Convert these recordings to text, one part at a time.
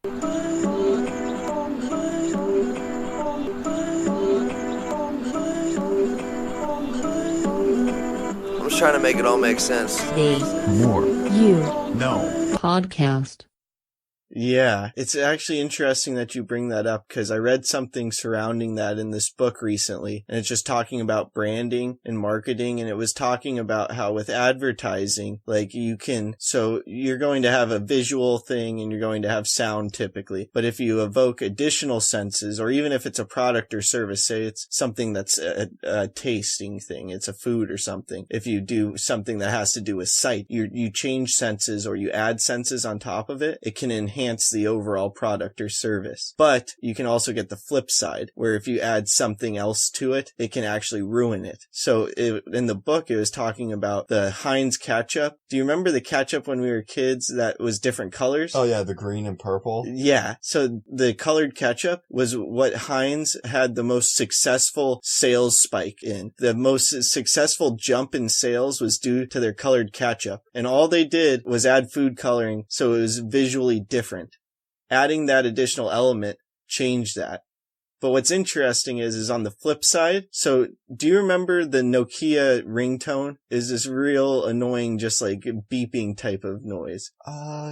I'm just trying to make it all make sense. The More You Know podcast. Yeah, it's actually interesting that you bring that up because I read something surrounding that in this book recently, and it's just talking about branding and marketing, and it was talking about how with advertising, like so you're going to have a visual thing and you're going to have sound typically, but if you evoke additional senses, or even if it's a product or service, say it's something that's a tasting thing, it's a food or something, if you do something that has to do with sight, you change senses or you add senses on top of it, it can enhance the overall product or service. But you can also get the flip side, where if you add something else to it, it can actually ruin it. So in the book, it was talking about the Heinz ketchup. Do you remember the ketchup when we were kids that was different colors? Oh yeah, the green and purple. Yeah. So the colored ketchup was what Heinz had the most successful sales spike in. The most successful jump in sales was due to their colored ketchup. And all they did was add food coloring so it was visually different. Adding that additional element changed that. But what's interesting is on the flip side. So do you remember the Nokia ringtone? Is this real annoying, just like beeping type of noise?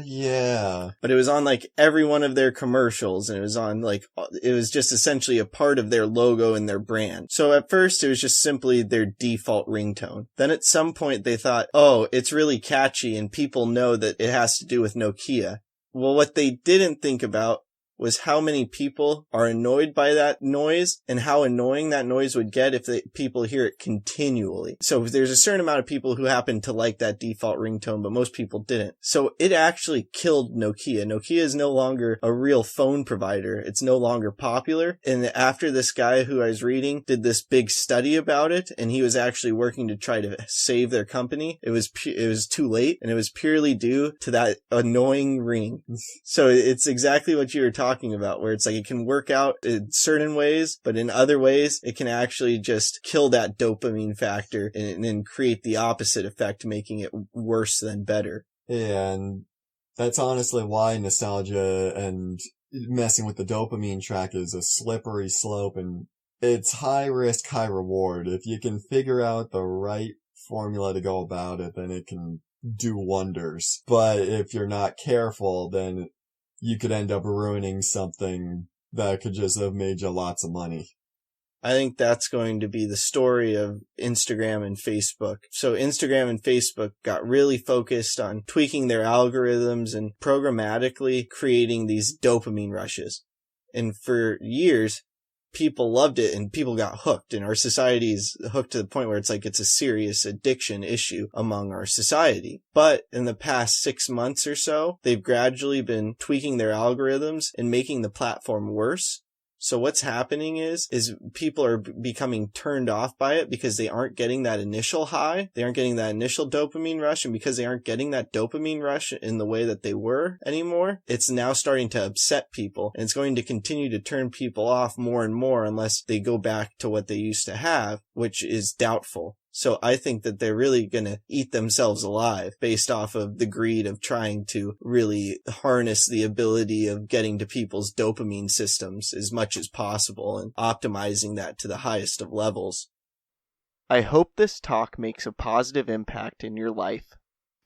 Yeah. But it was on like every one of their commercials, and it was just essentially a part of their logo and their brand. So at first it was just simply their default ringtone. Then at some point they thought, oh, it's really catchy and people know that it has to do with Nokia. Well, what they didn't think about was how many people are annoyed by that noise and how annoying that noise would get if people hear it continually. So there's a certain amount of people who happen to like that default ringtone, but most people didn't. So it actually killed Nokia. Nokia is no longer a real phone provider. It's no longer popular. And after this guy who I was reading did this big study about it, and he was actually working to try to save their company, it was too late, and it was purely due to that annoying ring. So it's exactly what you were talking about, where it's like it can work out in certain ways, but in other ways it can actually just kill that dopamine factor and create the opposite effect, making it worse than better. Yeah, and that's honestly why nostalgia and messing with the dopamine track is a slippery slope, and it's high risk, high reward. If you can figure out the right formula to go about it, then it can do wonders. But if you're not careful, then you could end up ruining something that could just have made you lots of money. I think that's going to be the story of Instagram and Facebook. So Instagram and Facebook got really focused on tweaking their algorithms and programmatically creating these dopamine rushes. And for years, people loved it and people got hooked, and our society is hooked to the point where it's like it's a serious addiction issue among our society. But in the past 6 months or so, they've gradually been tweaking their algorithms and making the platform worse. So what's happening is people are becoming turned off by it because they aren't getting that initial high. They aren't getting that initial dopamine rush. And because they aren't getting that dopamine rush in the way that they were anymore, it's now starting to upset people. And it's going to continue to turn people off more and more unless they go back to what they used to have, which is doubtful. So I think that they're really going to eat themselves alive based off of the greed of trying to really harness the ability of getting to people's dopamine systems as much as possible and optimizing that to the highest of levels. I hope this talk makes a positive impact in your life.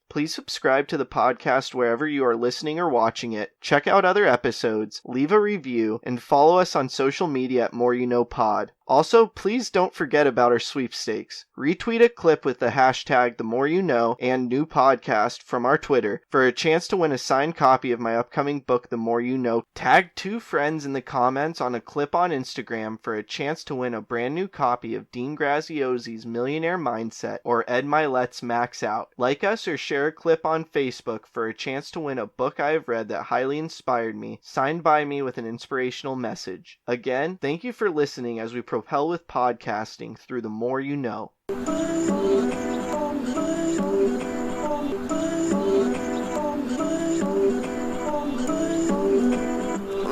Please subscribe to the podcast wherever you are listening or watching it. Check out other episodes, leave a review, and follow us on social media at More You Know Pod. Also, please don't forget about our sweepstakes. Retweet a clip with the hashtag #TheMoreYouKnow and new podcast from our Twitter for a chance to win a signed copy of my upcoming book, The More You Know. Tag 2 friends in the comments on a clip on Instagram for a chance to win a brand new copy of Dean Graziosi's Millionaire Mindset or Ed Milet's Max Out. Like us or share a clip on Facebook for a chance to win a book I have read that highly inspired me, signed by me with an inspirational message. Again, thank you for listening as we propel with podcasting through the More You Know. I'm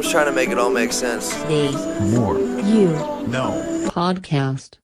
just trying to make it all make sense. The More You Know podcast.